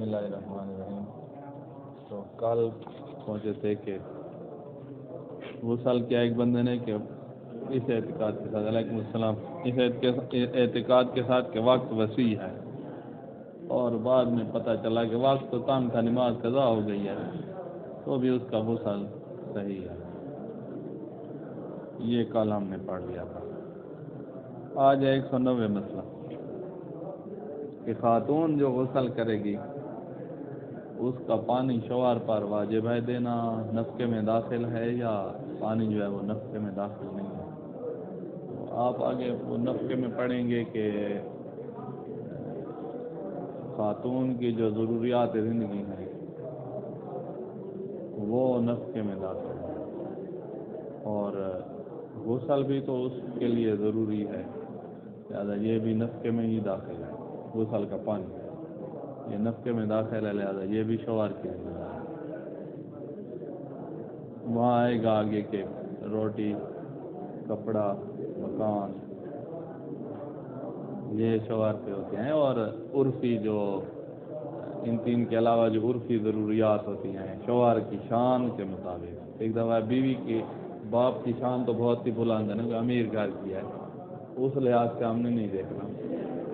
بسم اللہ الرحمن الرحیم۔ تو کل پہنچے تھے کہ غسل کیا ایک بندے نے کہ اس اعتقاد کے ساتھ، علیکم السلام، اس اعتقاد کے ساتھ کہ وقت وسیع ہے، اور بعد میں پتہ چلا کہ وقت تو کام کا نماز قضا ہو گئی ہے تو بھی اس کا غسل صحیح ہے۔ یہ کل ہم نے پڑھ لیا تھا۔ آج 190 مسئلہ کہ خاتون جو غسل کرے گی اس کا پانی شوہر پر واجب ہے دینا، نفقے میں داخل ہے، یا پانی جو ہے وہ نفقے میں داخل نہیں ہے۔ تو آپ آگے وہ نفقے میں پڑھیں گے کہ خاتون کی جو ضروریات زندگی ہیں وہ نفقے میں داخل ہے، اور غسل بھی تو اس کے لیے ضروری ہے، لہذا یہ بھی نفقے میں ہی داخل ہے۔ غسل کا پانی یہ نفقے میں داخل ہے، لہذا یہ بھی شوہر کے لیے ہے۔ وہاں آئے گا آگے کہ روٹی، کپڑا، مکان یہ شوہر پہ ہوتے ہیں، اور عرفی جو ان تین کے علاوہ جو عرفی ضروریات ہوتی ہیں شوہر کی شان کے مطابق۔ ایک دفعہ بیوی کی باپ کی شان تو بہت ہی بلند ہے نا، کہ امیر گھر کی ہے، اس لحاظ سے ہم نے نہیں دیکھنا،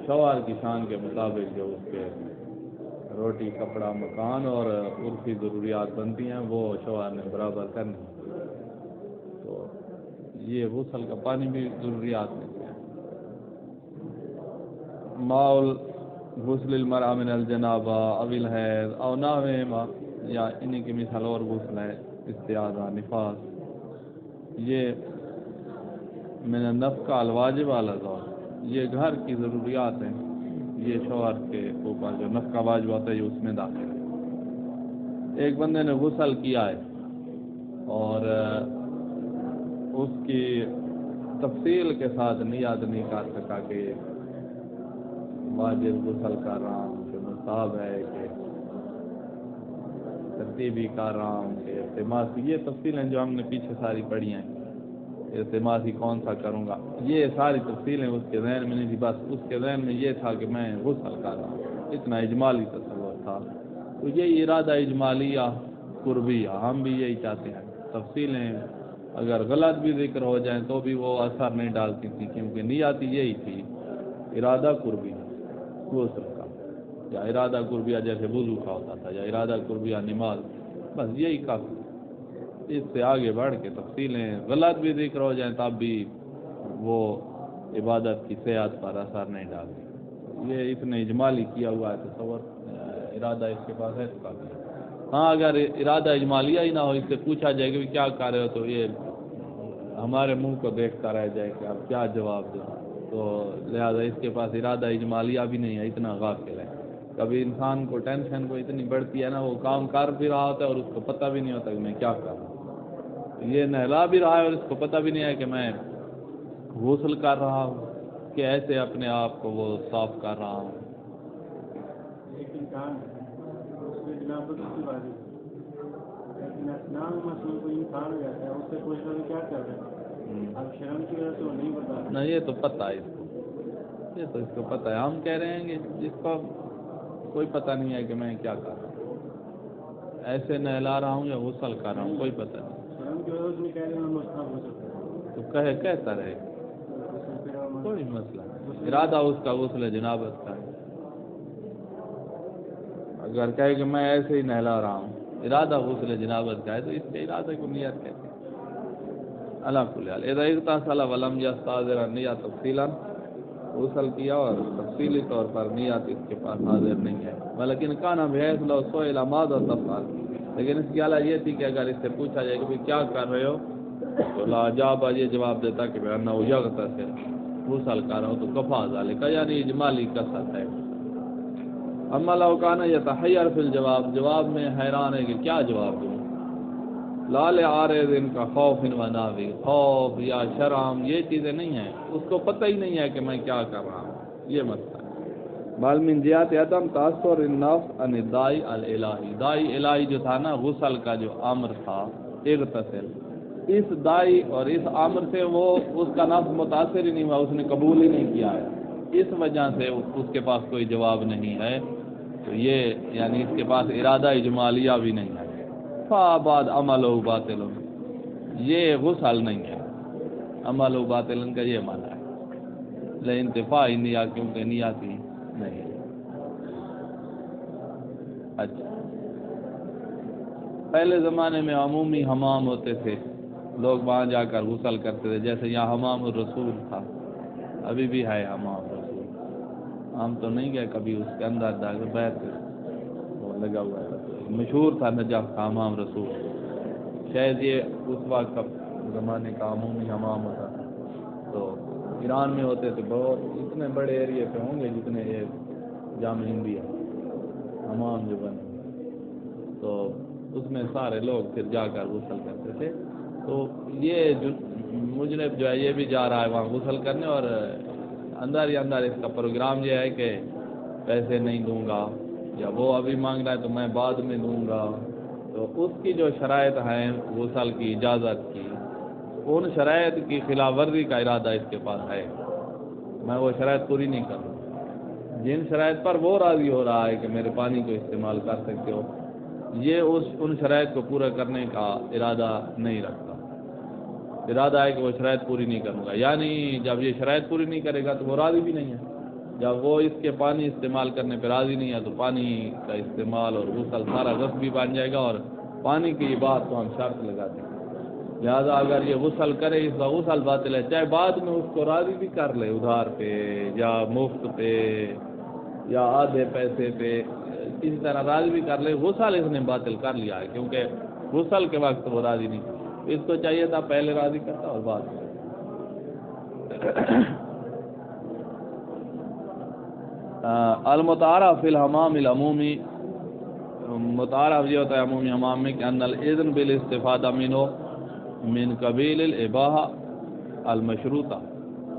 شوہر کی شان کے مطابق جو اس کے روٹی، کپڑا، مکان اور عرفی ضروریات بنتی ہیں وہ شوہر نے برابر کرنی۔ تو یہ غسل کا پانی بھی ضروریات میں سے ہے۔ ماؤل غسل المرأة من الجنابہ او الحیض او نحوہما، یا انہی کی مثال اور غسل ہے استحاضہ، نفاس، یہ من النفقہ الواجب علی الزوج، یہ گھر کی ضروریات ہیں، یہ شوہر کے اوپر جو نفقہ واجب ہوتا ہے یہ اس میں داخل ہے۔ ایک بندے نے غسل کیا ہے اور اس کی تفصیل کے ساتھ نیت نہیں کر سکا کہ واجب غسل کر رہا ہوں، کہ مستحب ہے، کہ ترتیبی کر رہا ہوں، کہ التماسی، یہ تفصیلیں جو ہم نے پیچھے ساری پڑھی ہیں، التماسی کون سا کروں گا، یہ ساری تفصیلیں اس کے ذہن میں نہیں تھی، بس اس کے ذہن میں یہ تھا کہ میں غسل کر رہا ہوں، اتنا اجمالی تصور تھا۔ تو یہ ارادہ اجمالیہ قربیہ، ہم بھی یہی چاہتے ہیں، تفصیلیں اگر غلط بھی ذکر ہو جائیں تو بھی وہ اثر نہیں ڈالتی تھی، کیونکہ نیت یہی تھی، ارادہ قربیہ غسل کا، یا ارادہ قربیہ جیسے وضو کا ہوتا تھا، یا ارادہ قربیہ نماز، بس یہی کافی۔ اس سے آگے بڑھ کے تفصیلیں غلط بھی ذکر ہو جائیں تب بھی وہ عبادت کی صحت پر اثر نہیں ڈالتی۔ یہ اتنے اجمالی کیا ہوا ہے تصور، ارادہ اس کے پاس ہے تو کافی ہے۔ ہاں اگر ارادہ اجمالیہ ہی نہ ہو، اس سے پوچھا جائے کہ کیا کر رہے ہو، تو یہ ہمارے منہ کو دیکھتا رہ جائے کہ اب کیا جواب دیں، تو لہذا اس کے پاس ارادہ اجمالیہ بھی نہیں ہے، اتنا غافل ہے۔ کبھی انسان کو ٹینشن کو اتنی بڑھتی ہے نا، وہ کام کر بھی رہا ہوتا ہے اور اس کو پتہ بھی نہیں ہوتا کہ میں کیا کر رہا ہوں، یہ نہلا بھی رہا ہے اور اس کو پتہ بھی نہیں ہے کہ میں غسل کر رہا ہوں، کہ ایسے اپنے آپ کو وہ صاف کر رہا ہوں۔ نہیں یہ تو پتہ ہے اس کو، یہ تو اس کو پتہ ہے، ہم کہہ رہے ہیں کہ جس کو کوئی پتہ نہیں ہے کہ میں کیا کر رہا ہوں، ایسے نہلا رہا ہوں یا غسل کر رہا ہوں، کوئی پتہ نہیں، تو کہتا رہے، کوئی مسئلہ نہیں، ارادہ اس کا غسل جنابت کا ہے۔ اگر کہے کہ میں ایسے ہی نہلا رہا ہوں، ارادہ غسل جنابت کا ہے، تو اس کے ارادہ کو نیت کہتے ہیں۔ اللہ کل حال اذا اغتسل ولم یستحضر النیۃ تفصیلا، غسل کیا اور تفصیلی طور پر نیت اس کے پاس حاضر نہیں ہے، ولیکن کان بحیث لو سئل ماذا تفعل، لیکن اس کی حالت یہ تھی کہ اگر اس سے پوچھا جائے کہ کیا کر رہے ہو، تو لاجاب یہ جواب دیتا کہ بأنہ یغتسل، غسل کر رہا ہوں، تو کفا ذلک، یعنی اجمالی کثرت ہے۔ اما لو کان یتحیر فی الجواب، جواب میں حیران ہے کہ کیا جواب دوں، لا لعارض کا خوف و ناوی، خوف یا شرم یہ چیزیں نہیں ہیں، اس کو پتہ ہی نہیں ہے کہ میں کیا کر رہا ہوں، یہ مسئلہ ہے۔ بل من جہت عدم تاثر النفس عن الداعی الالہی، داعی الہی جو تھا نا، غسل کا جو امر تھا اغتسل، اس داعی اور اس امر سے وہ اس کا نفس متاثر ہی نہیں ہوا، اس نے قبول ہی نہیں کیا ہے، اس وجہ سے اس کے پاس کوئی جواب نہیں ہے تو یہ یعنی اس کے پاس ارادہ اجمالیہ بھی نہیں ہے، فآباد عمل و باطل، یہ غسل نہیں ہے، عمل و باطل کا یہ معنی ہے، لے انتفاع نیا کیونکہ نیاتی نہیں ہے۔ اچھا، پہلے زمانے میں عمومی حمام ہوتے تھے، لوگ وہاں جا کر غسل کرتے تھے، جیسے یہاں حمام الرسول تھا، ابھی بھی ہے حمام الرسول، ہم تو نہیں گئے کبھی اس کے اندر جا کے بیٹھ وہ لگا ہوا ہے، مشہور تھا نجف کا حمام رسول، شاید یہ اس وقت کا زمانے کا عمومی حمام ہوتا تھا۔ تو ایران میں ہوتے تھے بہت، اتنے بڑے ایریے پہ ہوں گے جتنے یہ جامع ہندی ہے حمام جو بنے، تو اس میں سارے لوگ پھر جا کر غسل کرتے تھے۔ تو یہ جو مجرب جو ہے یہ بھی جا رہا ہے وہاں غسل کرنے، اور اندر ہی اندر اس کا پروگرام یہ ہے کہ پیسے نہیں دوں گا، یا وہ ابھی مانگ رہا ہے تو میں بعد میں دوں گا۔ تو اس کی جو شرائط ہیں غسل کی اجازت کی، ان شرائط کی خلاف ورزی کا ارادہ اس کے پاس ہے، میں وہ شرائط پوری نہیں کروں، جن شرائط پر وہ راضی ہو رہا ہے کہ میرے پانی کو استعمال کر سکتے ہو، یہ ان شرائط کو پورا کرنے کا ارادہ نہیں رکھتا، ارادہ ہے کہ وہ شرائط پوری نہیں کروں گا، یعنی جب یہ شرائط پوری نہیں کرے گا تو وہ راضی بھی نہیں ہے، جب وہ اس کے پانی استعمال کرنے پہ راضی نہیں ہے تو پانی کا استعمال اور غسل سارا غصبی بن جائے گا، اور پانی کی بات تو ہم شرط لگاتے ہیں، لہذا اگر یہ غسل کرے اس کا غسل باطل ہے، چاہے بعد میں اس کو راضی بھی کر لے ادھار پہ یا مفت پہ یا آدھے پیسے پہ، کسی طرح راضی بھی کر لے، غسل اس نے باطل کر لیا ہے، کیونکہ غسل کے وقت وہ راضی نہیں، اس کو چاہیے تھا پہلے راضی کرتا اور بعد میں۔ المتعارف فی الحمام العمومی، متعارف یہ ہوتا ہے عمومی حمام میں کہ ان الاذن بالاستفادہ منه من قبیل الاباحہ المشروطہ،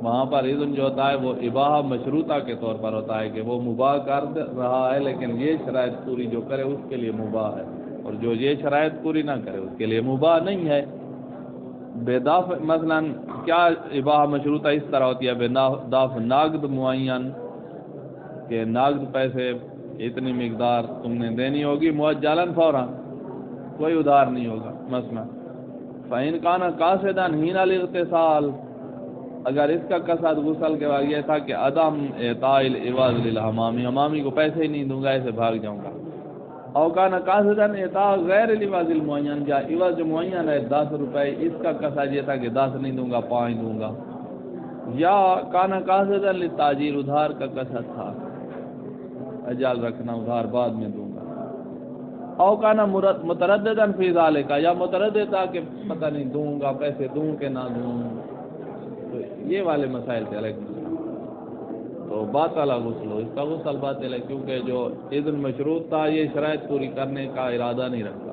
وہاں پر اذن جو ہوتا ہے وہ اباحہ مشروطہ کے طور پر ہوتا ہے کہ وہ مباح کر رہا ہے، لیکن یہ شرائط پوری جو کرے اس کے لیے مباح ہے، اور جو یہ شرائط پوری نہ کرے اس کے لیے مباح نہیں ہے۔ بے مثلا کیا اباحہ مشروطہ اس طرح ہوتی ہے، بے دافع نقد معین، کہ نقد پیسے اتنی مقدار تم نے دینی ہوگی معجلاً فوراً، کوئی ادھار نہیں ہوگا مثلا۔ فَإِنْ كَانَ قَاصِدًا حِينَ الْاغْتِسَالِ، اگر اس کا قصد غسل کے بعد یہ تھا کہ عدم اعطاء العوض للحمامی، حمامی کو پیسے ہی نہیں دوں گا، ایسے بھاگ جاؤں گا، او كان قاصدا اعطاء غیر العوض المعین، یا عوض جو معین ہے 10 روپے، اس کا قصد یہ تھا کہ 10 نہیں دوں گا 5 دوں گا، یا كان قاصدا للتاجیر، ادھار کا قصد تھا، اجال رکھنا ادھار بعد میں دوں گا، او كان مترددا فی ذلک، یا متردد تھا کہ پتہ نہیں دوں گا، پیسے دوں کہ نہ دوں، تو یہ والے مسائل تھے الگ، تو باطل غسل، اس کا غسل باطل ہے، کیونکہ جو اذن مشروط تھا یہ شرائط پوری کرنے کا ارادہ نہیں رکھتا۔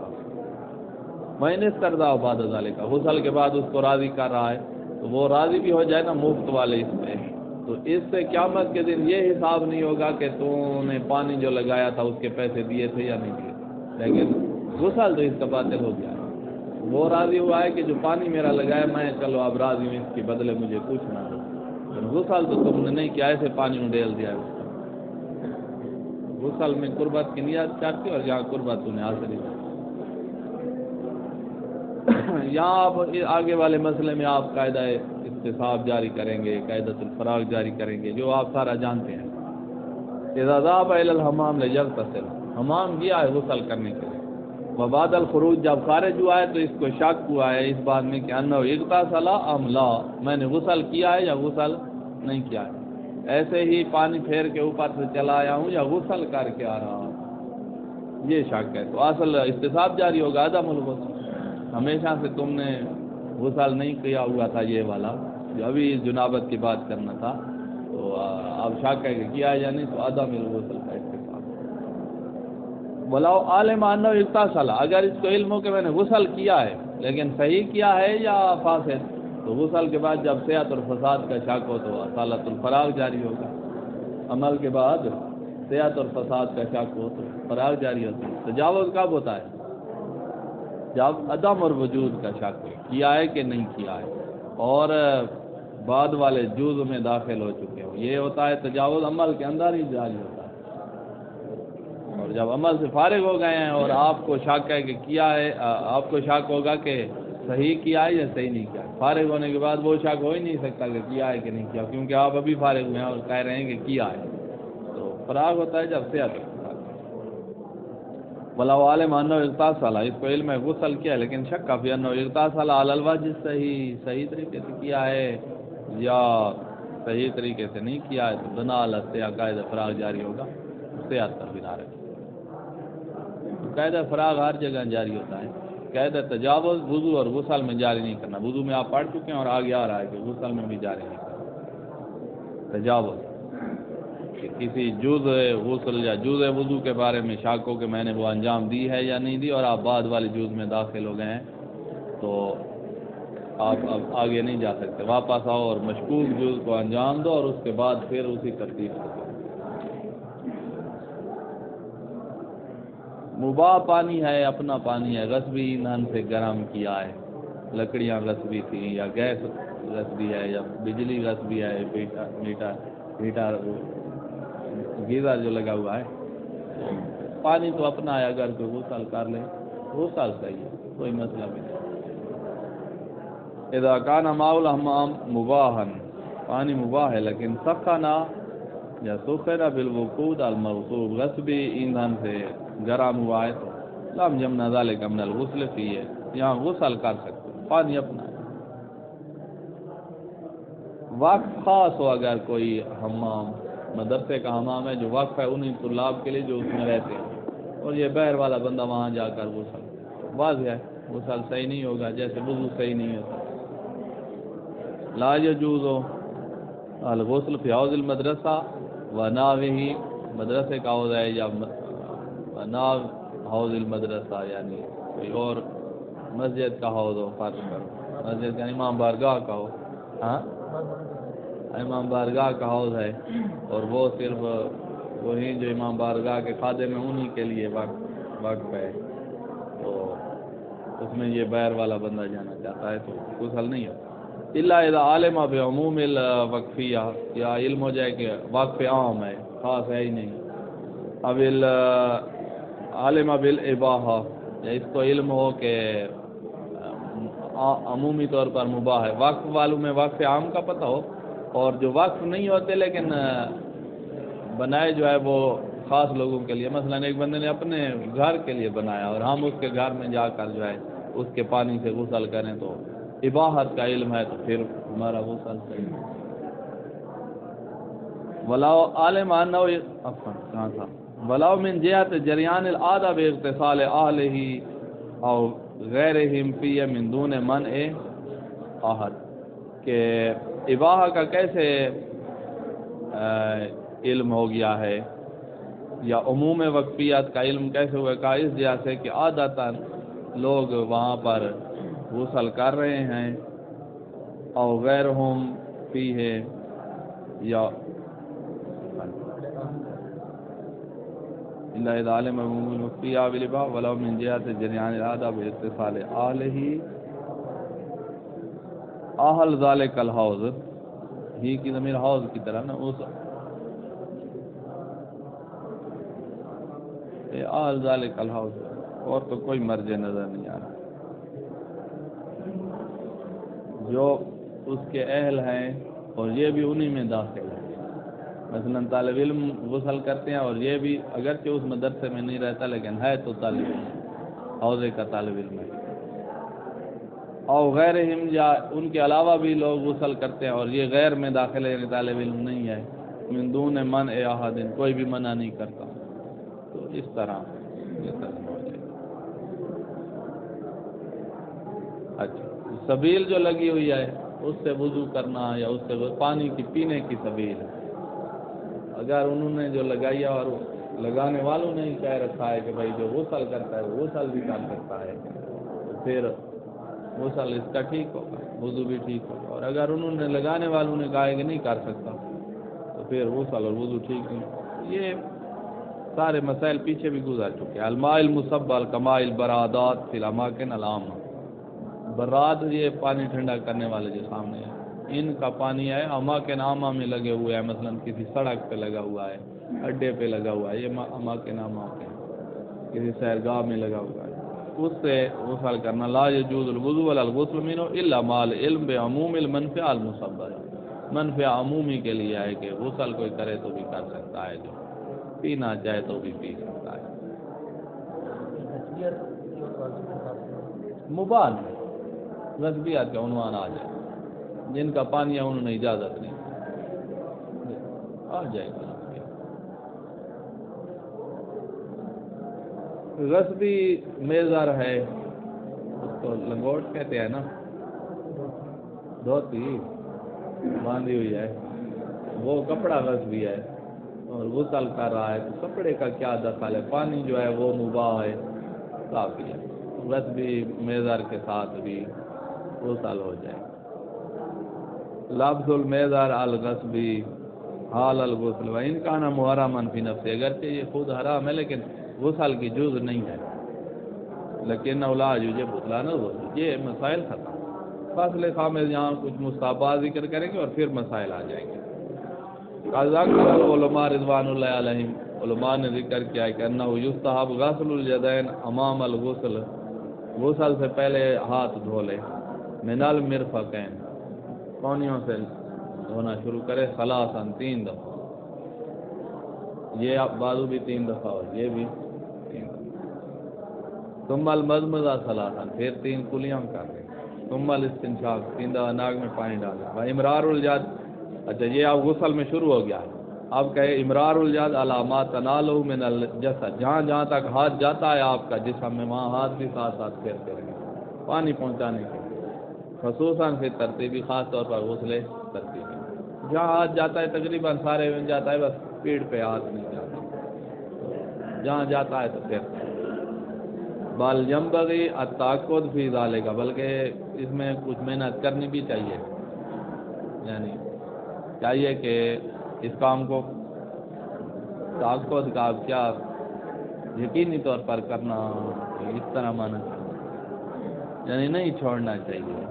میں نے استرضا بعد ذالک، غسل کے بعد اس کو راضی کر رہا ہے تو وہ راضی بھی ہو جائے نا مفت والے اس پہ، تو اس سے قیامت کے دن یہ حساب نہیں ہوگا کہ تو نے پانی جو لگایا تھا اس کے پیسے دیے تھے یا نہیں دیے، لیکن غسل تو اس کا باطل ہو گیا ہے، وہ راضی ہوا ہے کہ جو پانی میرا لگایا میں چلو اب راضی ہوں، اس کے بدلے مجھے کچھ نہ دو، غسل تو تم نے نہیں کیا، ایسے پانی میں ڈیل دیا ہے، غسل میں قربت کی نیت چاہتی اور یہاں قربت تو نے حاصل ہی یہاں آپ آگے والے مسئلے میں آپ قاعدہ استصحاب جاری کریں گے، قاعدۃ الفراغ جاری کریں گے، جو آپ سارا جانتے ہیں۔ اذا ذهب الى الحمام ليغتسل، حمام گیا ہے غسل کرنے کے لیے، وبعد الخروج جب خارج ہوا ہے تو اس کو شک ہوا ہے اس بات میں کہ انه اغتسل ام لا، میں نے غسل کیا ہے یا غسل نہیں کیا ہے، ایسے ہی پانی پھیر کے اوپر سے چلا آیا ہوں یا غسل کر کے آ رہا ہوں، یہ شک ہے، تو اصل استصحاب جاری ہوگا عدم الغسل، ہمیشہ سے تم نے غسل نہیں کیا ہوا تھا، یہ والا جو ابھی جنابت کی بات کرنا تھا، تو اب شک ہے کہ کیا ہے یا نہیں، تو عدم الغسل کا اتفاق۔ ولاؤ عالم انه اغتسل، اگر اس کو علم ہو کہ میں نے غسل کیا ہے لیکن صحیح کیا ہے یا فاسد، تو غسل کے بعد جب صحت اور فساد کا شک ہو تو اصالۃ الفراغ جاری ہوگا، عمل کے بعد صحت اور فساد کا شک ہو تو فراغ جاری ہوتا ہے۔ تجاوز کب ہوتا ہے؟ جب عدم اور وجود کا شک ہو، کیا ہے کہ نہیں کیا ہے، اور بعد والے جز میں داخل ہو چکے ہو، یہ ہوتا ہے تجاوز، عمل کے اندر ہی جاری ہوتا ہے۔ جب عمل سے فارغ ہو گئے ہیں اور آپ کو شک ہے کہ کیا ہے، آپ کو شک ہوگا کہ صحیح کیا ہے یا صحیح نہیں کیا، فارغ ہونے کے بعد وہ شک ہو ہی نہیں سکتا کہ کیا ہے کہ نہیں کیا، کیونکہ آپ ابھی فارغ ہوئے ہیں اور کہہ رہے ہیں کہ کیا ہے۔ تو فراغ ہوتا ہے جب سے بلا عالم انه اغتسل، اس کو علم ہے غسل کیا، لیکن شک کافی انه اغتسل علی الوجه صحیح طریقے سے کیا ہے یا صحیح طریقے سے نہیں کیا ہے، تو بنا الگ قاعدہ فراغ جاری ہوگا، صحت پر بنا رکھے۔ قاعدہ فراغ ہر جگہ جاری ہوتا ہے، قاعدہ تجاوز وضو اور غسل میں جاری نہیں کرنا، وضو میں آپ پڑھ چکے ہیں اور آگے آ رہا ہے کہ غسل میں بھی جاری نہیں کرنا تجاوز، کہ کسی جز غسل یا جز وضو کے بارے میں شک ہو کہ میں نے وہ انجام دی ہے یا نہیں دی، اور آپ بعد والی جز میں داخل ہو گئے ہیں، تو آپ اب آگے نہیں جا سکتے، واپس آؤ اور مشکوک جز کو انجام دو اور اس کے بعد پھر اسی ترتیب سے کرو۔ مباح پانی ہے، اپنا پانی ہے، غصبی ایندھن سے گرم کیا ہے، لکڑیاں غصبی تھیں یا گیس غصبی ہے یا بجلی غصبی ہے، ہیٹر گیزر جو لگا ہوا ہے، پانی تو اپنا ہے، اگر کوئی غسل کر لے غسل صحیح ہے، کوئی مسئلہ بھی نہیں۔ اذا کان ماء الحمام مباحا، پانی مباح ہے لیکن سخنا یا سخن بالوقود المغصوب، غصبی ایندھن سے گرم ہوا ہے تو لم یمنع ذلک من الغسل فیہ، یہاں غسل کر سکتے، پانی اپنا ہے۔ وقف خاص ہو، اگر کوئی حمام مدرسے کا حمام ہے جو وقف ہے انہیں طلاب کے لیے جو اس میں رہتے ہیں، اور یہ باہر والا بندہ وہاں جا کر غسل، واضح ہے غسل صحیح نہیں ہوگا، جیسے وضو صحیح نہیں ہوتا۔ لا یجوز الغسل فی حوض المدرسہ و ناوہ، مدرسے کا حوض ہے یا ناو حوض المدرسہ، یعنی کوئی اور مسجد کا حوض ہو، فرض کرو مسجد کا امام بارگاہ کا ہو، ہاں امام بارگاہ کا حوض ہے اور وہ صرف وہی جو امام بارگاہ کے خادم میں انہی کے لیے وقف ہے، تو اس میں یہ بیر والا بندہ جانا چاہتا ہے تو غسل نہیں ہوتا، الا اذا عالم بعموم الوقفیہ، یا علم ہو جائے کہ وقف عام ہے، خاص ہے ہی نہیں، اب عالم بالاباحہ، یا اس کو علم ہو کہ عمومی طور پر مباح ہے، وقف والوں میں وقف عام کا پتہ ہو، اور جو وقف نہیں ہوتے لیکن بنائے جو ہے وہ خاص لوگوں کے لیے، مثلا ایک بندے نے اپنے گھر کے لیے بنایا اور ہم اس کے گھر میں جا کر جو ہے اس کے پانی سے غسل کریں تو اباحت کا علم ہے، تو پھر ہمارا غسل صحیح ہے۔ ولاؤ عالم انہ کہاں تھا، ولاؤ من جہت جریان العادہ باغتسال اہلہ او غیرہم فی من دون منع احد، کہ اباحہ کا کیسے علم ہو گیا ہے یا عموم وقفیت کا علم کیسے ہوا، کا اس جہت سے کہ عادتاً لوگ وہاں پر غسل کر رہے ہیں، او غیرہم فی ہے، یا الا اذا علم عموم الوقفیہ بالاباحہ ولو من جہت جریان العادہ باغتسال اہلہ اہل ذالک الحوض، ہی کی ضمیر حوض کی طرح نا، اس اہل ذالک الحوض، اور تو کوئی مرجع نظر نہیں آ رہا، جو اس کے اہل ہیں اور یہ بھی انہی میں داخل ہے، مثلا طالب علم غسل کرتے ہیں اور یہ بھی اگرچہ اس مدرسے میں نہیں رہتا لیکن ہے تو طالب علم، حوضے کا طالب علم ہے، اور غیرہم، یا ان کے علاوہ بھی لوگ غسل کرتے ہیں اور یہ غیر میں داخل ہے، یعنی طالب علم نہیں ہے، من دون منع احد، کوئی بھی منع نہیں کرتا، تو اس طرح یہ ترجمہ ہو جائے گا۔ اچھا، سبیل جو لگی ہوئی ہے اس سے وضو کرنا یا اس سے پانی کی پینے کی سبیل، اگر انہوں نے جو لگائی ہے اور لگانے والوں نے ہی کہہ رکھا ہے کہ بھائی جو غسل کرتا ہے وہ غسل بھی کر سکتا ہے، تو پھر غسل اس کا ٹھیک ہوگا، وضو بھی ٹھیک ہوگا، اور اگر انہوں نے لگانے والوں نے کہا ہے کہ نہیں کر سکتا تو پھر غسل اور وضو ٹھیک نہیں۔ یہ سارے مسائل پیچھے بھی گزر چکے ہیں۔ الماء المصبل کماء البرادات فی الاماکن العامہ، براد یہ پانی ٹھنڈا کرنے والے جو سامنے ہیں، ان کا پانی ہے اماکن عامہ میں لگے ہوئے ہیں، مثلا کسی سڑک پہ لگا ہوا ہے اڈے پہ لگا ہوا ہے، یہ اماکن کسی سیرگاہ میں لگا ہوا ہے، اس سے غسل کرنا. لا یجوز الوضوء ولا الغسل منه الا مع العلم بعموم المنفعه المسببه. منفع عمومی کے لیے ہے کہ غسل کوئی کرے تو بھی کر سکتا ہے، جو پینا چاہے تو بھی پی سکتا ہے. مباح غصبیات کا عنوان آ جائے، جن کا پانی ہے انہوں نے اجازت نہیں، آ جائے گا. غصبی میزر ہے، اس کو لنگوٹ کہتے ہیں نا، دھوتی باندھی ہوئی ہے، وہ کپڑا غصبی ہے اور غسل کر رہا ہے تو کپڑے کا کیا دخل ہے؟ پانی جو ہے وہ مباح ہے، کافی ہے. غصبی میزر کے ساتھ بھی غسل ہو جائے. لفظ المیزر الغصبی حال الغسل و ان کا نام محرما فی نفسه، اگرچہ یہ خود حرام ہے لیکن غسل کی جز نہیں ہے. لیکن اولاد یہ بطلان الغسل. یہ مسائل ختم. فصل خامس یہاں کچھ مستحبات ذکر کریں گے اور پھر مسائل آ جائیں گے. ذکر العلماء رضوان اللہ علیہم، علماء نے ذکر کیا ہے کہ انہ یستحب غسل الیدین امام الغسل، غسل سے پہلے ہاتھ دھو لے. من المرفقین، کونیوں سے دھونا شروع کرے. ثلاثا، 3 دفعہ. یہ بازو بھی 3 دفعہ ہو، یہ بھی 3 دفعہ. ثم المضمضہ ثلاثا، پھر 3 کلیاں کر لیں. ثم الاستنشاق، 3 دفعہ ناک میں پانی ڈالیں. و امرار الجد، اچھا یہ اب غسل میں شروع ہو گیا ہے. اب کہے امرار الجد علامات تنالہ من الجسد، جہاں جہاں تک ہاتھ جاتا ہے آپ کا جسم میں وہاں ہاتھ بھی ساتھ ساتھ پھیرتے رہیں پانی پہنچانے کے لیے. خصوصاً پھر ترتیبی، خاص طور پر غسل ترتیبی، جہاں ہاتھ جاتا ہے تقریباً سارے میں جاتا ہے، بس پیڑ پہ ہاتھ نہیں جاتا، جہاں جاتا ہے تو پھیرتے ہیں. بل ينبغي التأكد فی ذلک، بلکہ اس میں کچھ محنت کرنی بھی چاہیے، یعنی چاہیے کہ اس کام کو تأکد کا کیا یقینی طور پر کرنا، اس طرح مانا یعنی نہیں چھوڑنا چاہیے،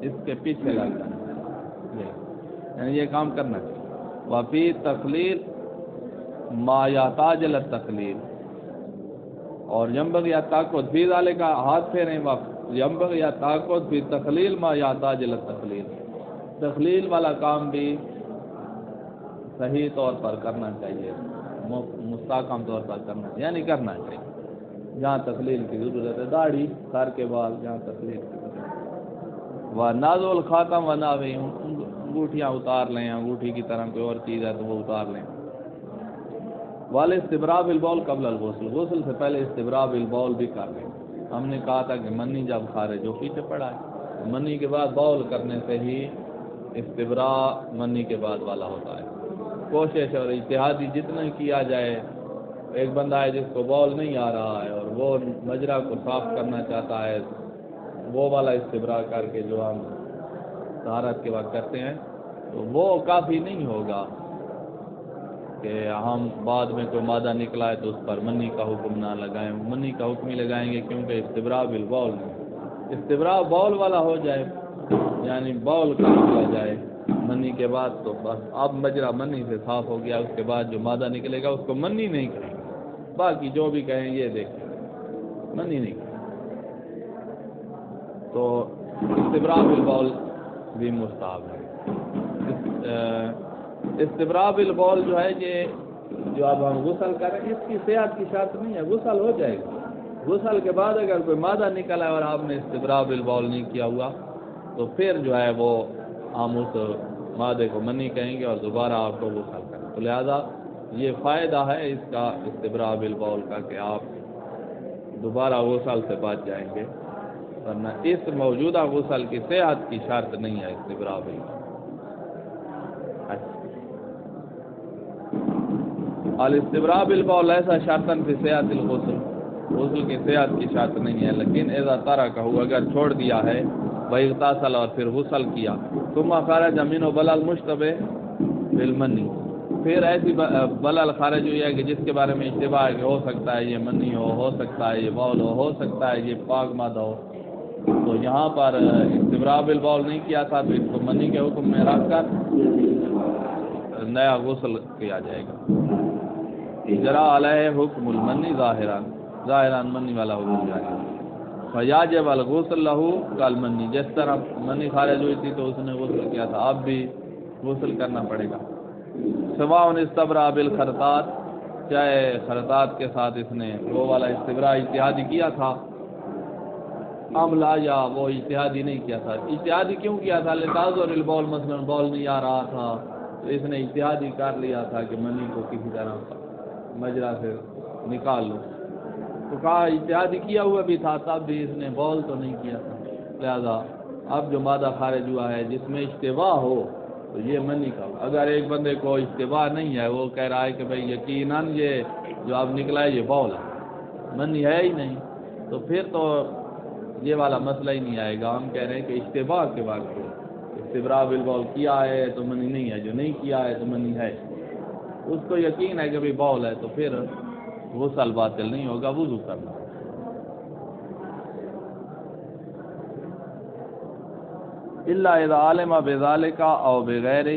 اس کے پیچھے لگ جانا، یعنی یہ کام کرنا چاہیے. وفی تخلیل ما یحتاج الی التخلیل، اور ينبغي التأکد فی ذلک، ہاتھ پھیریں. ينبغي التأکد فی تخلیل ما یحتاج الی التخلیل، تخلیل والا کام بھی صحیح طور پر کرنا چاہیے، مستحکم طور پر کرنا چاہیے، یعنی کرنا چاہیے جہاں تخلیل کی ضرورت ہے. داڑھی، سر کے بال، جہاں تخلیل کی ضرورت ہے. و نازع الخاتم و ناوی، انگوٹھیاں اتار لیں، انگوٹھی کی طرح کوئی اور چیز ہے تو وہ اتار لیں. والاستبراء بالبول قبل الغسل، غسل سے پہلے استبراء بالبول بھی کر لیں. ہم نے کہا تھا کہ منی جب خارج ہو پیچھے پڑا ہے، منی کے بعد بول کرنے سے ہی استبراء منی کے بعد والا ہوتا ہے. کوشش اور اجتہادی جتنا کیا جائے، ایک بندہ ہے جس کو بول نہیں آ رہا ہے اور وہ مجرا کو صاف کرنا چاہتا ہے، وہ والا استبراء کر کے جو ہم طہارت کے وقت کرتے ہیں تو وہ کافی نہیں ہوگا کہ ہم بعد میں کوئی مادہ نکلا ہے تو اس پر منی کا حکم نہ لگائیں. منی کا حکم ہی لگائیں گے کیونکہ استبراء بالبول نہیں، استبراء بول والا ہو جائے، یعنی بول کر کیا جائے منی کے بعد، تو بس اب مجرا منی سے صاف ہو گیا. اس کے بعد جو مادہ نکلے گا اس کو منی نہیں کہیں گے، باقی جو بھی کہیں یہ دیکھیں منی نہیں کہیں. تو استبراء بالبول بھی مستحب ہے. استبراء بالبول جو ہے یہ جو اب ہم غسل کریں اس کی صحت کی شرط نہیں ہے، غسل ہو جائے گا. غسل کے بعد اگر کوئی مادہ نکلا ہے اور آپ نے استبراء بالبول نہیں کیا ہوا تو پھر جو ہے وہ ہم اس مادے کو منی کہیں گے اور دوبارہ آپ کو غسل کریں. تو لہذا یہ فائدہ ہے اس کا استبراء بالبول کا کہ آپ دوبارہ غسل سے بچ جائیں گے، ورنہ اس موجودہ غسل کی صحت کی شرط نہیں ہے استبراء بالبول. الاستبراء بالبول ایسا شرطاً فی صحت الغسل، غسل کی صحت کی شرط نہیں ہے، لیکن اذا ترکہ، اگر چھوڑ دیا ہے، واغتسل، اور پھر غسل کیا، ثم خرج منہ بلل مشتبہ بالمنی، پھر ایسی بلل خارج ہوئی ہے کہ جس کے بارے میں اشتباہ ہے کہ ہو سکتا ہے یہ منی ہو سکتا ہے یہ بول ہو سکتا ہے یہ پاک مادہ ہو، تو یہاں پر استبراء بالبول نہیں کیا تھا تو اس کو منی کے حکم میں رکھ کر نیا غسل کیا جائے گا۔ جرا علیہ حکم المنی ظاہران منی والا حکم جاری ہے۔ فیاجب الغسل لہو کالمنی، جس طرح منی خارج ہوئی تھی تو اس نے غسل کیا تھا، اب بھی غسل کرنا پڑے گا۔ سواء استبرا بالخرطات، چاہے خرطات کے ساتھ اس نے وہ والا استبرا اجتہادی کیا تھا، عملہ یا وہ اجتہادی نہیں کیا تھا۔ اجتہادی کیوں کیا تھا؟ لتعذر البول، مثلا بول نہیں آ رہا تھا تو اس نے اجتہادی کر لیا تھا کہ منی کو کسی طرح مجرا سے نکال لو، تو کہا اجتہادی کیا ہوا بھی تھا تب بھی اس نے بول تو نہیں کیا تھا، لہذا اب جو مادہ خارج ہوا ہے جس میں اشتباہ ہو تو یہ منی کا۔ اگر ایک بندے کو اشتباہ نہیں ہے، وہ کہہ رہا ہے کہ بھئی یقیناً یہ جو اب نکلا ہے یہ بول ہے، منی ہے ہی نہیں، تو پھر تو یہ والا مسئلہ ہی نہیں آئے گا۔ ہم کہہ رہے ہیں کہ اشتباہ کے وقت استبراء بالبول کیا ہے تو منی نہیں ہے، جو نہیں کیا ہے تو منی ہے، اس کو یقین ہے کہ بھئی بول ہے، تو پھر غسل باطل نہیں ہوگا، وضو کرنا۔ الا اذا علم بذلك او بغیرہ،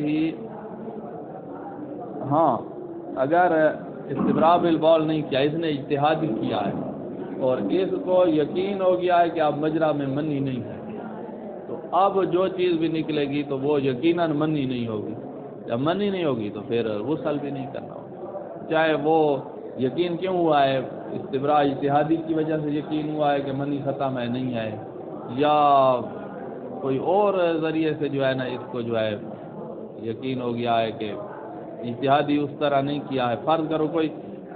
ہاں اگر استبراء بالبول نہیں کیا، اس نے اجتہاد کیا ہے اور اس کو یقین ہو گیا ہے کہ اب مجرا میں منی نہیں ہے، تو اب جو چیز بھی نکلے گی تو وہ یقیناً منی نہیں ہوگی، جب منی نہیں ہوگی تو پھر غسل بھی نہیں کرنا ہوگا، چاہے وہ یقین کیوں ہوا ہے، استبراء اجتہادی کی وجہ سے یقین ہوا ہے کہ منی ختم ہے نہیں ہے، یا کوئی اور ذریعے سے جو ہے نا اس کو جو ہے یقین ہو گیا ہے کہ اجتہادی اس طرح نہیں کیا ہے۔ فرض کرو کوئی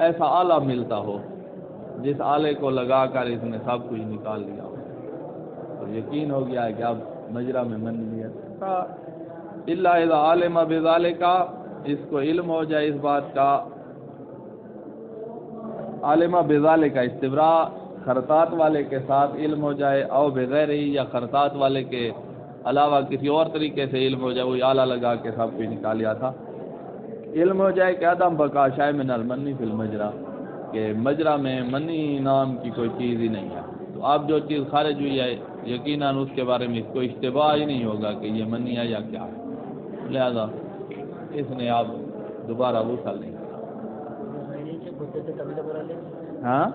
ایسا آلہ ملتا ہو جس آلے کو لگا کر اس نے سب کچھ نکال لیا ہو، تو یقین ہو گیا ہے کہ اب مجرا میں من نہیں ہے۔ الا اذا علم بذلك، اس کو علم ہو جائے اس بات کا، عالمہ بذلك استبراء خرطات والے کے ساتھ علم ہو جائے، او بغیر ہی یا خرطات والے کے علاوہ کسی اور طریقے سے علم ہو جائے، وہی آلہ لگا کے سب کچھ نکالیا تھا، علم ہو جائے کہ عدم بقا شیء من المنی فی المجرا، کہ مجرا میں منی نام کی کوئی چیز ہی نہیں ہے، تو اب جو چیز خارج ہوئی ہے یقیناً اس کے بارے میں اس کو اشتباہ ہی نہیں ہوگا کہ یہ منی ہے یا کیا ہے، لہذا اس نے اب دوبارہ غسل نہیں کیا۔ ہاں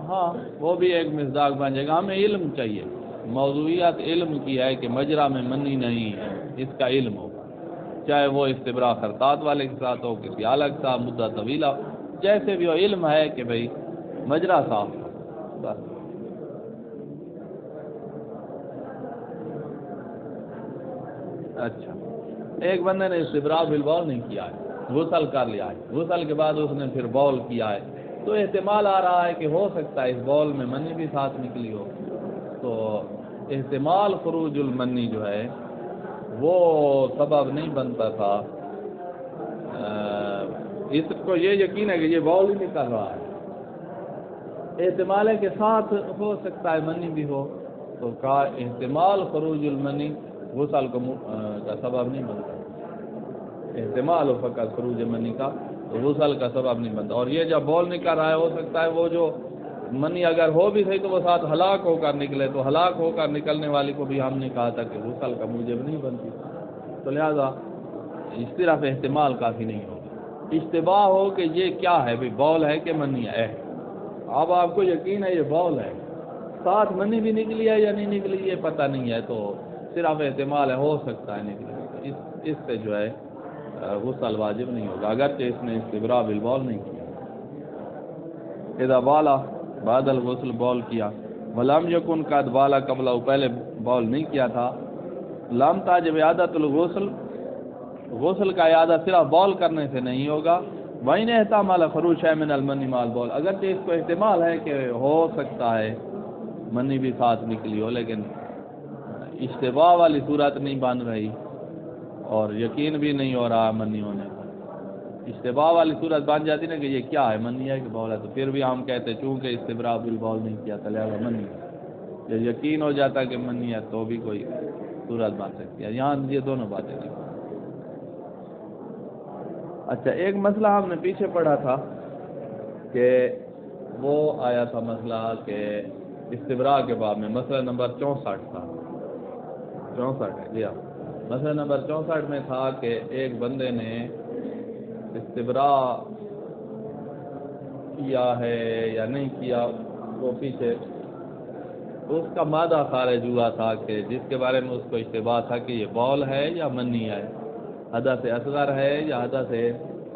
ہاں وہ بھی ایک مصداق بن جائے گا۔ ہمیں علم چاہیے، موضوعیت علم کی ہے کہ مجرا میں منی نہیں ہے، اس کا علم ہو، چاہے وہ استبراء خرطات والے کے ساتھ ہو، کسی الگ سا مدہ طویلہ، جیسے بھی ہو علم ہے کہ بھئی مجرا صاف ہے، بس۔ اچھا، ایک بندے نے استبراء بالبول نہیں کیا ہے، غسل کر لیا ہے، غسل کے بعد اس نے پھر بول کیا ہے، تو احتمال آ رہا ہے کہ ہو سکتا ہے اس بول میں منی بھی ساتھ نکلی ہو، تو احتمال خروج المنی جو ہے وہ سبب نہیں بنتا تھا، اس کو یہ یقین ہے کہ یہ بول ہی نکل رہا ہے، احتمال ہے کہ ساتھ ہو سکتا ہے منی بھی ہو، تو کا احتمال خروج المنی غسل کا سبب نہیں بنتا، احتمال ہو فقط خروج منی کا تو غسل کا سبب نہیں بنتا۔ اور یہ جب بول نکل رہا ہے ہو سکتا ہے وہ جو منی اگر ہو بھی صحیح تو وہ ساتھ ہلاک ہو کر نکلے، تو ہلاک ہو کر نکلنے والی کو بھی ہم نے کہا تھا کہ غسل کا موجب نہیں بنتی، تو لہذا اس طرف احتمال کافی نہیں ہوگا۔ اشتباہ ہو کہ یہ کیا ہے، بھی بول ہے کہ منی ہے، اب آپ کو یقین ہے یہ بول ہے، ساتھ منی بھی نکلی ہے یا نہیں نکلی یہ پتہ نہیں ہے، تو صرف احتمال ہے، ہو سکتا ہے نکلی، اس سے جو ہے غسل واجب نہیں ہوگا، اگرچہ اس نے استبراء بالبول نہیں کیا۔ اذا بالا بعد الغسل بول کیا، ولم یکن قد بالا قبل، پہلے بول نہیں کیا تھا، لم تجب اعادۃ الغسل، غسل کا اعادہ صرف بول کرنے سے نہیں ہوگا، وَإِنْ احتمل خروج شیء من المنی مع البول، اگرچہ اس کو احتمال ہے کہ ہو سکتا ہے منی بھی ساتھ نکلی ہو، لیکن اشتباہ والی صورت نہیں بن رہی اور یقین بھی نہیں ہو رہا منی ہونے کا، اشتباہ والی صورت بن جاتی نا کہ یہ کیا ہے، منی ہے کہ بول ہے، تو پھر بھی ہم کہتے چونکہ استبراء بالبول نہیں کیا تھا لہذا منی ہے، جب یقین ہو جاتا کہ منی ہے تو بھی کوئی صورت بن سکتی ہے، یہاں یہ دونوں باتیں نہیں۔ اچھا، ایک مسئلہ ہم نے پیچھے پڑھا تھا کہ وہ آیا تھا مسئلہ کہ استبراء کے باب میں مسئلہ نمبر 64 تھا، 64 ہے جی ہاں، مسئلہ نمبر 64 میں تھا کہ ایک بندے نے استبراء کیا ہے یا نہیں کیا، وہ پیچھے اس کا مادہ خارج ہوا تھا کہ جس کے بارے میں اس کو اشتباہ تھا کہ یہ بول ہے یا منی ہے، حدث اصغر ہے یا حدث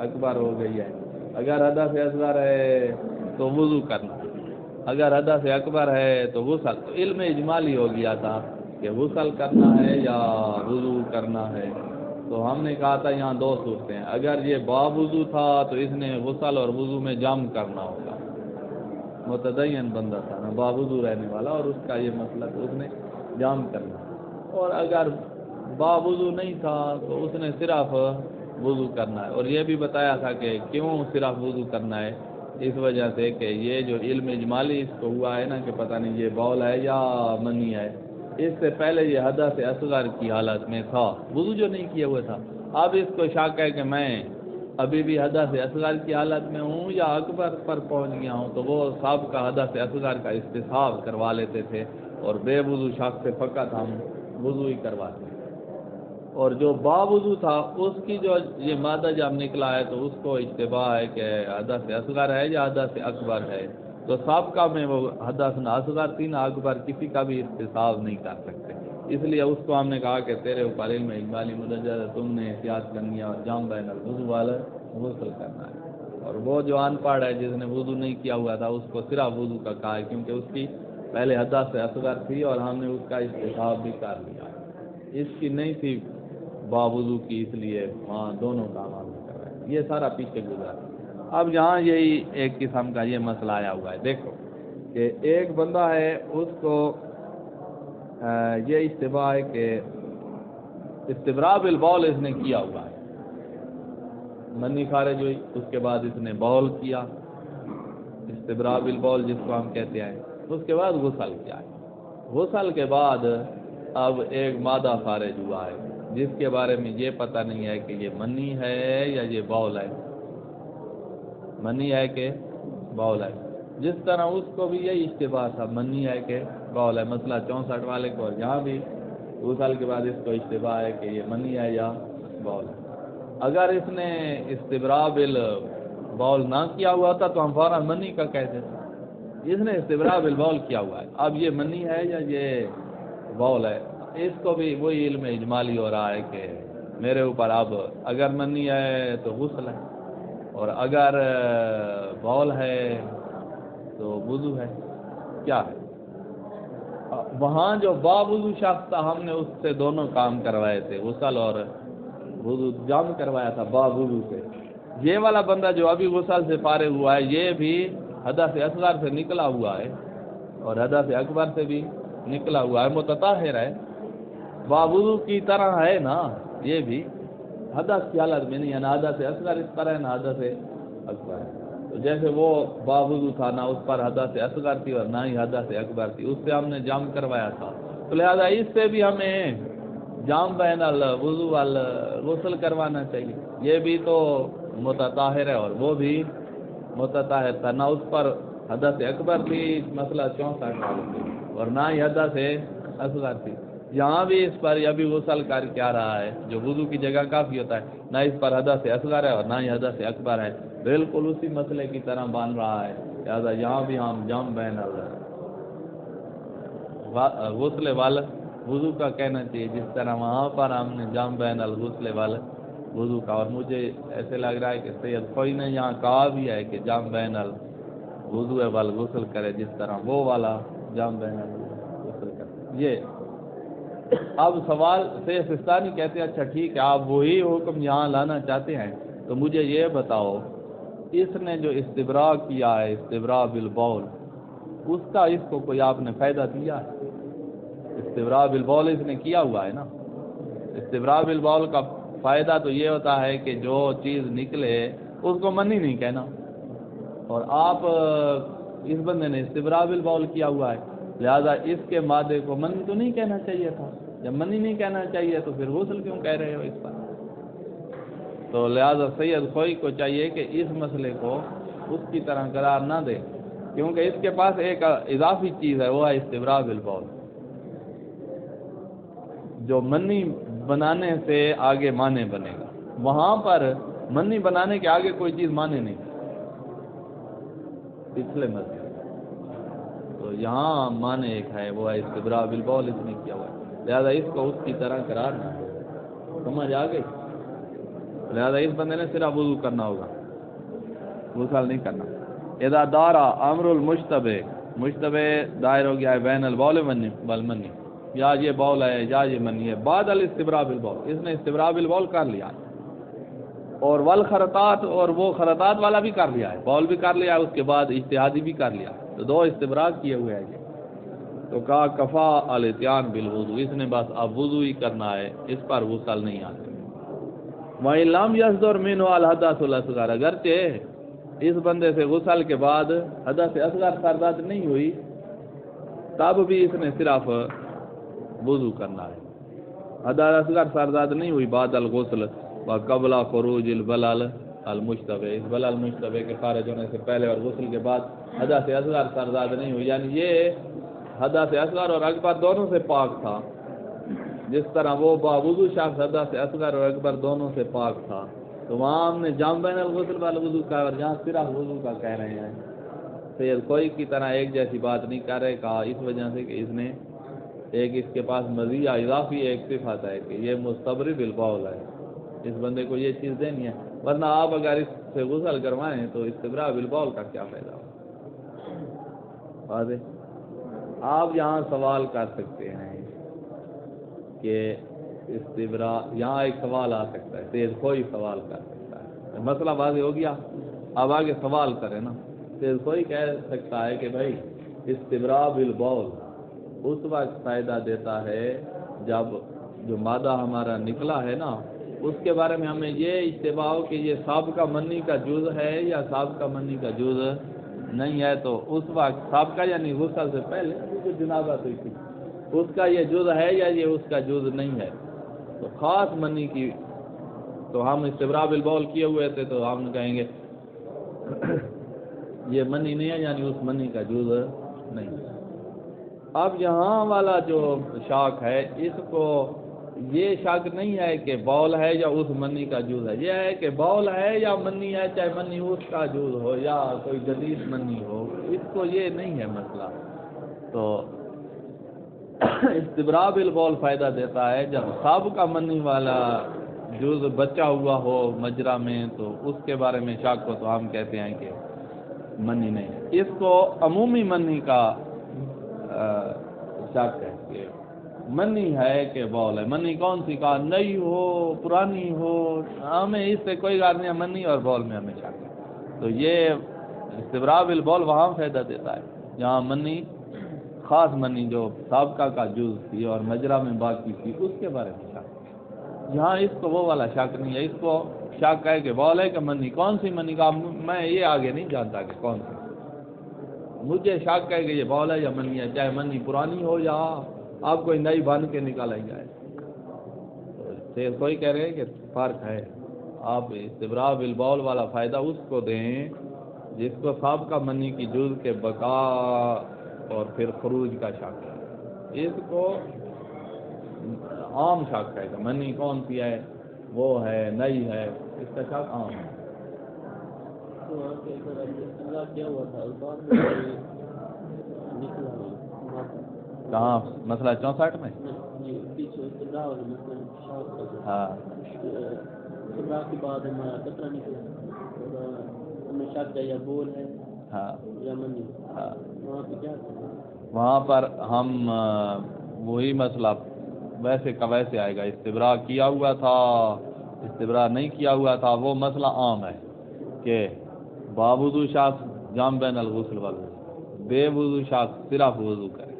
اکبر ہو گئی ہے۔ اگر حدث اصغر ہے تو وضو کرنا، اگر حدث اکبر ہے تو غسل۔ تو علم اجمالی ہو گیا تھا کہ غسل کرنا ہے یا وضو کرنا ہے۔ تو ہم نے کہا تھا یہاں دو صورتیں ہیں، اگر یہ باوضو تھا تو اس نے غسل اور وضو میں جمع کرنا ہوگا، متدین بندہ تھا نا، باوضو رہنے والا، اور اس کا یہ مسئلہ کہ اس نے جمع کرنا، اور اگر باوضو نہیں تھا تو اس نے صرف وضو کرنا ہے۔ اور یہ بھی بتایا تھا کہ کیوں صرف وضو کرنا ہے، اس وجہ سے کہ یہ جو علم اجمالی اس کو ہوا ہے نا کہ پتہ نہیں یہ بول ہے یا منی ہے، اس سے پہلے یہ حدث اصغر کی حالت میں تھا، وضو جو نہیں کیا ہوا تھا۔ اب اس کو شک ہے کہ میں ابھی بھی حدث اصغر کی حالت میں ہوں یا اکبر پر پہنچ گیا ہوں، تو وہ صاحب کا حدث اصغر کا استصحاب کروا لیتے تھے، اور بے وضو شخص سے فقط ہم وضو ہی کرواتے ہیں۔ اور جو باوضو تھا اس کی جو یہ مادہ جب نکلا ہے تو اس کو اشتباہ ہے کہ حدث اصغر ہے یا حدث اکبر ہے، تو سابقہ میں وہ حدث نہ اصغر تھی نہ اکبر، کسی کا بھی استصحاب نہیں کر سکتے۔ اس لیے اس کو ہم نے کہا کہ تیرے اوپر علم اجمالی مدجر ہے، تم نے احتیاط کرنی ہے اور جام بین الوضو والا غسل کرنا ہے۔ اور وہ جو ان پڑھ ہے جس نے وضو نہیں کیا ہوا تھا اس کو صرف وضو کا کہا ہے، کیونکہ اس کی پہلے حدث اصغر تھی اور ہم نے اس کا استصحاب بھی کر لیا، اس کی نہیں تھی باوضو کی، اس لیے وہاں دونوں کام ہم نے کر رہے ہیں۔ یہ سارا پیچھے گزرا۔ اب یہاں یہی ایک قسم کا یہ مسئلہ آیا ہوا ہے، دیکھو کہ ایک بندہ ہے اس کو یہ اشتباہ ہے کہ استبراء بالبول اس نے کیا ہوا ہے، منی خارج ہوئی، اس کے بعد اس نے بول کیا، استبراء بالبول جس کو ہم کہتے ہیں، اس کے بعد غسل کیا ہے۔ غسل کے بعد اب ایک مادہ خارج ہوا ہے جس کے بارے میں یہ پتہ نہیں ہے کہ یہ منی ہے یا یہ بول ہے، منی ہے کہ بول ہے۔ جس طرح اس کو بھی یہی اشتباہ تھا، منی ہے کہ بول ہے، مسئلہ 64 والے کو، اور یہاں بھی غسل کے بعد اس کو اشتباہ ہے کہ یہ منی ہے یا بول ہے۔ اگر اس نے استبراء بالبول نہ کیا ہوا تھا تو ہم فوراً منی کا کہتے تھے، اس نے استبراء بالبول کیا ہوا ہے، اب یہ منی ہے یا یہ بول ہے، اس کو بھی وہی علم اجمالی ہو رہا ہے کہ میرے اوپر اب اگر منی ہے تو غسل ہے، اور اگر بول ہے تو وضو ہے، کیا ہے۔ وہاں جو باوضو شخص تھا ہم نے اس سے دونوں کام کروائے تھے، غسل اور وضو جمع کروایا تھا باوضو سے۔ یہ والا بندہ جو ابھی غسل سے فارغ ہوا ہے یہ بھی حدث اصغر سے نکلا ہوا ہے اور حدث اکبر سے بھی نکلا ہوا ہے، متطہر ہے، باوضو کی طرح ہے نا، یہ بھی حدث کی حالت میں نہیں ہے، نہ حدث اصغر اس پر ہے نہ حدث اکبر ہے۔ تو جیسے وہ باوضو تھا نہ اس پر حدث اصغر تھی اور نہ ہی حدث اکبر تھی، اس سے ہم نے جمع کروایا تھا، تو لہذا اس سے بھی ہمیں جام بین الوضو والغسل کروانا چاہیے۔ یہ بھی تو متطہر ہے اور وہ بھی متطہر تھا، نہ اس پر حدث اکبر تھی، مسئلہ 64 تھی، اور نہ ہی حدث اصغر تھی۔ یہاں بھی اس پر ابھی غسل کر کے آ رہا ہے جو وضو کی جگہ کافی ہوتا ہے، نہ اس پر حدث اصغر ہے اور نہ ہی حدث اکبر ہے، بالکل اسی مسئلے کی طرح بن رہا ہے، لہذا یہاں بھی ہم جام بین غسل وال وضو کا کہنا چاہیے، جس طرح وہاں پر ہم نے جام بین الغسل وال وضو کا۔ اور مجھے ایسے لگ رہا ہے کہ سید کوئی نے یہاں کہا بھی ہے کہ جام بین الوضو والغسل کرے، جس طرح وہ والا جام بین الغسل کرے۔ یہ اب سوال سے سستانی کہتے ہیں اچھا ٹھیک ہے، آپ وہی حکم یہاں لانا چاہتے ہیں تو مجھے یہ بتاؤ، اس نے جو استبراء کیا ہے، استبراء بالبول، اس کا اس کو کوئی آپ نے فائدہ دیا ہے؟ استبراء بالبول اس نے کیا ہوا ہے نا، استبراء بالبول کا فائدہ تو یہ ہوتا ہے کہ جو چیز نکلے اس کو منی نہیں کہنا، اور آپ اس بندے نے استبراء بالبول کیا ہوا ہے، لہذا اس کے مادے کو منی تو نہیں کہنا چاہیے تھا، جب منی نہیں کہنا چاہیے تو پھر غسل کیوں کہہ رہے ہو اس پر؟ تو لہذا سید خوئی کو چاہیے کہ اس مسئلے کو اس کی طرح قرار نہ دے کیونکہ اس کے پاس ایک اضافی چیز ہے، وہ ہے استبراء بالبول، جو منی بنانے سے آگے معنی بنے گا۔ وہاں پر منی بنانے کے آگے کوئی چیز معنی نہیں پچھلے مسئلے، تو یہاں معنی ایک ہے، وہ ہے استبراء بالبول، اس نے کیا ہوا ہے، لہذا اس کو اس کی طرح قرار نہ سمجھ آ گئی۔ لہذا اس بندے نے صرف وضو کرنا ہوگا، غسل نہیں کرنا۔ اذا دارا امر المشتبہ، مشتبہ دائر ہو گیا ہے بین البول والمنی، یا یہ بول ہے یا یہ منی ہے، بعد الاستبراء بالبول، اس نے استبراء بالبول کر لیا، اور والخرطات، اور وہ خرطات والا بھی کر لیا ہے، بول بھی کر لیا ہے، اس کے بعد اجتہادی بھی کر لیا، تو دو استبراء کیے ہوئے ہیں یہ۔ تو کہا کفا الاتیان بالوضو، اس نے بس اب وضو ہی کرنا ہے، اس پر غسل نہیں آتا۔ وَإِن لَمْ يَصْدُرْ مِنْهُ الْحَدَثُ الْأَصْغَرُ، اگرچہ اس بندے سے غسل کے بعد حدث اصغر سرداد نہیں ہوئی، تب بھی اس نے صرف وضو کرنا ہے۔ حدث اصغر سرداد نہیں ہوئی بعد الغسل وقبل خروج البلل المشتبہ، اس بلل مشتبہ کے خارج ہونے سے پہلے اور غسل کے بعد حدث اصغر سرداد نہیں ہوئی، یعنی یہ حدث اصغر اور اکبر دونوں سے پاک تھا، جس طرح وہ باوضو شخص حدث اصغر اور اکبر دونوں سے پاک تھا، تو وہاں ہم نے جمع بین الغسل والوضو کا، اور یہاں صرف وضو کا کہہ رہے ہیں، تو یہ کوئی کی طرح ایک جیسی بات نہیں کر رہے، کہا اس وجہ سے کہ اس نے ایک اس کے پاس مزید اضافی ایک صفت ہے کہ یہ مستبری بالبول ہے، اس بندے کو یہ چیز دینی ہے، ورنہ آپ اگر اس سے غسل کروائیں تو استبراء بالبول کا کیا فائدہ ہو۔ واضح؟ آپ یہاں سوال کر سکتے ہیں کہ استبراء، یہاں ایک سوال آ سکتا ہے، تیز کوئی سوال کر سکتا ہے، مسئلہ واضح ہو گیا، اب آگے سوال کریں نا۔ تیز کوئی کہہ سکتا ہے کہ بھائی استبراء بالبول اس وقت فائدہ دیتا ہے جب جو مادہ ہمارا نکلا ہے نا، اس کے بارے میں ہمیں یہ اشتباہ ہو کہ یہ سابقہ منی کا جز ہے یا سابقہ منی کا جز نہیں ہے، تو اس وقت سابقہ یعنی غسل سے پہلے جو جنابت ہوئی تھی اس کا یہ جز ہے یا یہ اس کا جز نہیں ہے، تو خاص منی کی، تو ہم استبراء بالبول کیے ہوئے تھے، تو ہم کہیں گے یہ منی نہیں ہے، یعنی اس منی کا جز نہیں ہے۔ اب یہاں والا جو شاک ہے، اس کو یہ شک نہیں ہے کہ بول ہے یا اس منی کا جز ہے، یہ ہے کہ بول ہے یا منی ہے، چاہے منی اس کا جز ہو یا کوئی جدید منی ہو، اس کو یہ نہیں ہے مسئلہ۔ تو استبراء بالبول فائدہ دیتا ہے جب سابقہ منی والا جز بچا ہوا ہو مجرا میں، تو اس کے بارے میں شک ہو تو ہم کہتے ہیں کہ منی نہیں ہے۔ اس کو عمومی منی کا شک ہے کہ منی ہے کہ بول ہے، منی کون سی کا نئی ہو پرانی ہو، ہمیں اس سے کوئی غرض نہیں ہے، منی اور بول میں ہمیں شک ہے، تو یہ استبراء بالبول وہاں فائدہ دیتا ہے جہاں منی، خاص منی جو سابقہ کا جز تھی اور مجرا میں باقی تھی، اس کے بارے میں شک۔ یہاں اس کو وہ والا شک نہیں ہے، اس کو شک ہے کہ بول ہے کہ منی، کون سی منی کا میں یہ آگے نہیں جانتا کہ کون سی، مجھے شک ہے کہ یہ بول ہے یا منی ہے، چاہے منی پرانی ہو یا آپ کوئی نئی بن کے نکالا جائے، تو کوئی کہہ رہے ہیں کہ فرق ہے، آپ استبراء بالبول والا فائدہ اس کو دیں جس کو سابقہ منی کی جز کے بقا اور پھر خروج کا شک ہے، اس کو عام شک ہے کہ منی کون سی ہے، وہ ہے نئی ہے، اس کا شک عام ہے۔ کہاں مسئلہ 64 میں؟ ہاں کے بعد ہمارا کترا نکلا، ہمیں شک ہے یا بول ہے ہاں یا منی، ہاں، وہاں پہ کیا کرنا؟ وہاں پر ہم وہی مسئلہ ویسے کا ویسے آئے گا، استبراء کیا ہوا تھا، استبراء نہیں کیا ہوا تھا، وہ مسئلہ عام ہے کہ باوضو شخص جام بین الغسل والوضو، بے وضو شخص صرف وضو کرے،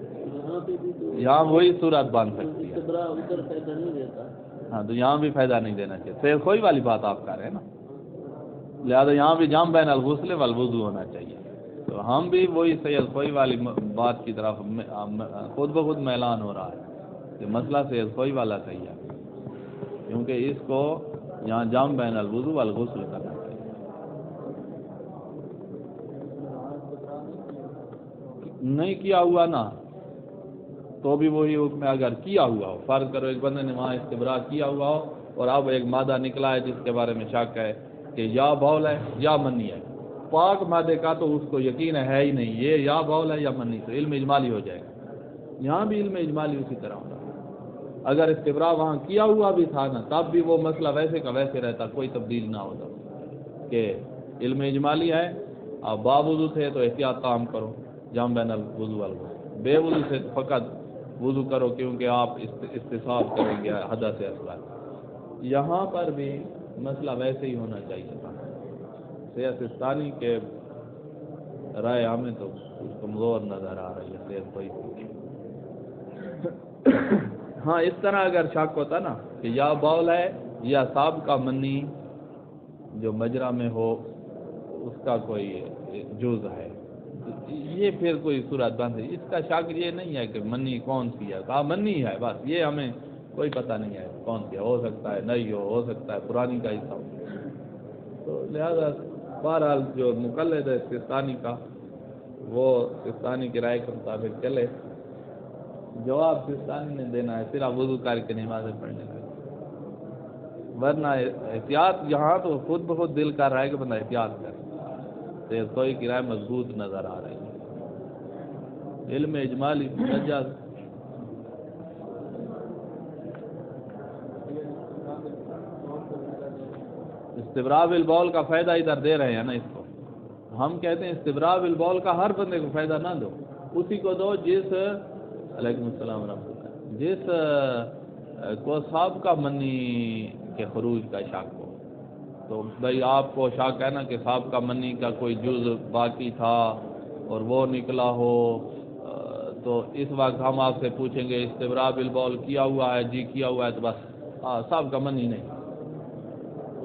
یہاں وہی صورت بن سکتی ہے، استبراء ادھر فائدہ نہیں دیتا، ہاں تو یہاں بھی فائدہ نہیں دینا چاہیے، پھر کوئی والی بات آپ کر رہے ہیں نا، لہذا یہاں بھی جام بین الغسل والوضو ہونا چاہیے، تو ہم بھی وہی سید خوئی والی بات کی طرف خود بخود میلان ہو رہا ہے کہ مسئلہ سید خوئی والا صحیح ہے، کیونکہ اس کو یہاں جام بین الوضو والغسل کرنا چاہیے۔ نہیں کیا ہوا نا تو بھی وہی حکم ہے، اگر کیا ہوا ہو، فرض کرو ایک بندے نے وہاں استبراء کیا ہوا ہو اور اب ایک مادہ نکلا ہے جس کے بارے میں شک ہے کہ یا بول ہے یا منی ہے، پاک مادے کا تو اس کو یقین ہے ہی نہیں یہ یا بول ہے یا منی، تو علم اجمالی ہو جائے گا۔ یہاں بھی علم اجمالی اسی طرح ہوگا، اگر استبراء وہاں کیا ہوا بھی تھا نا تب بھی وہ مسئلہ ویسے کا ویسے رہتا، کوئی تبدیل نہ ہوتا کہ علم اجمالی ہے، آپ باوضو تھے تو احتیاط کام کرو، جام بین الوضو والغسل، بے وضو سے فقط وضو کرو کیونکہ آپ استصحاب کریں گے حدث اصغر۔ یہاں پر بھی مسئلہ ویسے ہی ہونا چاہیے تھا۔ سید سستانی کے رائے ہمیں تو کمزور نظر آ رہی ہے، سید کوئی ہاں اس طرح اگر شک ہوتا نا کہ یا باول ہے یا سابقہ منی جو مجرا میں ہو اس کا کوئی جز ہے، یہ پھر کوئی صورت بند ہے۔ اس کا شک یہ نہیں ہے کہ منی کون سی ہے، کہا منی ہے بس، یہ ہمیں کوئی پتہ نہیں ہے کون سی ہے، ہو سکتا ہے نہیں ہو سکتا ہے پرانی کا حصہ ہو۔ تو لہذا بہرحال جو مقلد ہے سستانی کا وہ سستانی کی رائے کے مطابق چلے، جواب سستانی نے دینا ہے، صرف وضو کر کے نمازیں پڑھنے لگے، ورنہ احتیاط یہاں تو خود بخود دل کر رہا ہے کہ بندہ احتیاط کرے، کوئی کی رائے مضبوط نظر آ رہی ہے۔ علم اجمالی مجاز استبراء بالبول کا فائدہ ادھر دے رہے ہیں نا، اس کو ہم کہتے ہیں استبراء بالبول کا ہر بندے کو فائدہ نہ دو، اسی کو دو جس علیکم السلام ورحمۃ اللہ جس کو سابقہ منی کے خروج کا شک ہو۔ تو بھائی آپ کو شک ہے نا کہ سابقہ منی کا کوئی جز باقی تھا اور وہ نکلا ہو، تو اس وقت ہم آپ سے پوچھیں گے استبراء بالبول کیا ہوا ہے؟ جی کیا ہوا ہے، تو بس سابقہ منی نہیں،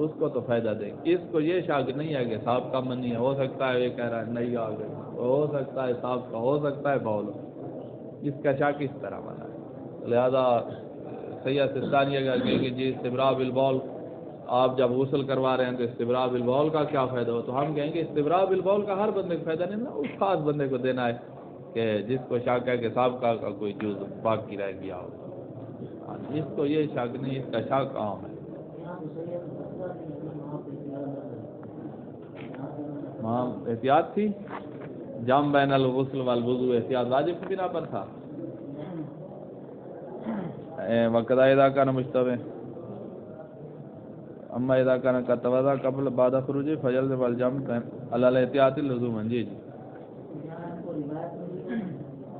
اس کو تو فائدہ دیں گے۔ اس کو یہ شک نہیں ہے کہ سابقہ منی ہے، ہو سکتا ہے یہ کہہ رہا ہے نہیں آ گئی، ہو سکتا ہے سابقہ، ہو سکتا ہے بول، اس کا شک اس طرح والا ہے۔ لہذا سید سستانی اگر کہیں کہ جی استبراء بالبول آپ جب غسل کروا رہے ہیں تو استبراء بالبول کا کیا فائدہ ہو، تو ہم کہیں گے استبراء بالبول کا ہر بندے کو فائدہ نہیں نا، اس خاص بندے کو دینا ہے کہ جس کو شک ہے کہ سابقہ کا کوئی جز باقی رہ گیا ہو، اس کو یہ شک نہیں، اس کا شک عام ہے۔ ہاں احتیاط تھی، جام بین الغسل والوضو احتیاط واجب کی بنا پر تھا، وقت اذا کان مشتبہ اما اذا کان قد توضا قبل بعد خروج فجر سے والجمع علی الاحتیاط لزوما۔ جی جی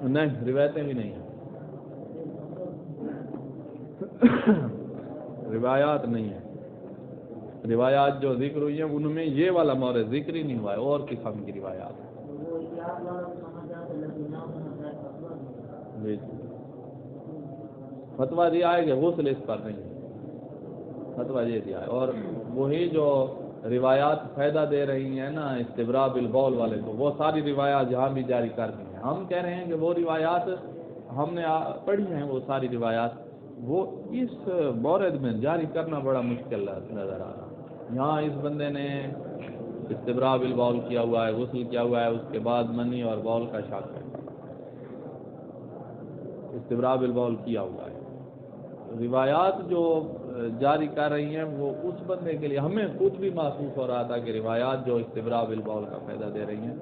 نہیں روایتیں بھی نہیں ہیں، روایات نہیں ہیں، روایات جو ذکر ہوئی ہیں ان میں یہ والا مورد ذکر ہی نہیں ہوا ہے، اور قسم کی روایات جی فتویٰ دیا ہے کہ غسل اس پر نہیں ہے، فتویٰ یہ دیا ہے، اور وہی جو روایات فائدہ دے رہی ہیں نا استبراء بالبول والے کو، وہ ساری روایات جہاں بھی جاری کر دی ہیں۔ ہم کہہ رہے ہیں کہ وہ روایات ہم نے پڑھی ہیں، وہ ساری روایات وہ اس مورد میں جاری کرنا بڑا مشکل نظر آ رہا ہے۔ یہاں اس بندے نے استبراء بالبول کیا ہوا ہے، غسل کیا ہوا ہے، اس کے بعد منی اور بول کا شک ہے، استبراء بالبول کیا ہوا ہے۔ روایات جو جاری کر رہی ہیں وہ اس بندے کے لیے، ہمیں خود بھی محسوس ہو رہا تھا کہ روایات جو استبراء بالبول کا فائدہ دے رہی ہیں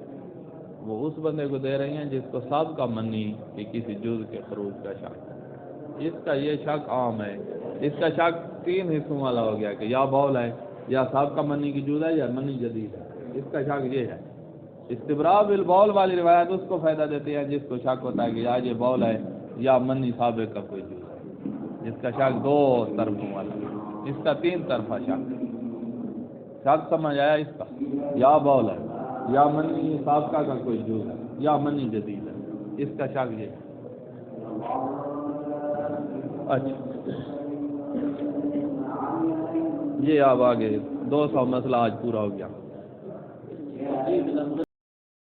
وہ اس بندے کو دے رہی ہیں جس کو سابقہ منی کہ کسی جز کے خروج کا شک ہے۔ اس کا یہ شک عام ہے، اس کا شک تین حصوں والا ہو گیا کہ یا بول ہے یا سابقہ منی کی جز ہے یا منی جدید ہے، اس کا شک یہ ہے۔ استبراء بالبول والی روایت اس کو فائدہ دیتی ہے جس کو شک ہوتا ہے کہ یا یہ بول ہے یا منی سابق کا کوئی جز ہے، جس کا شک دو طرفوں والا، اس کا تین طرفہ شک سمجھ آیا؟ اس کا یا بول ہے یا منی سابقہ کا کوئی جز ہے یا منی جدید ہے، اس کا شک یہ ہے۔ اچھا یہ اب آگے 200 مسئلہ آج پورا ہو گیا۔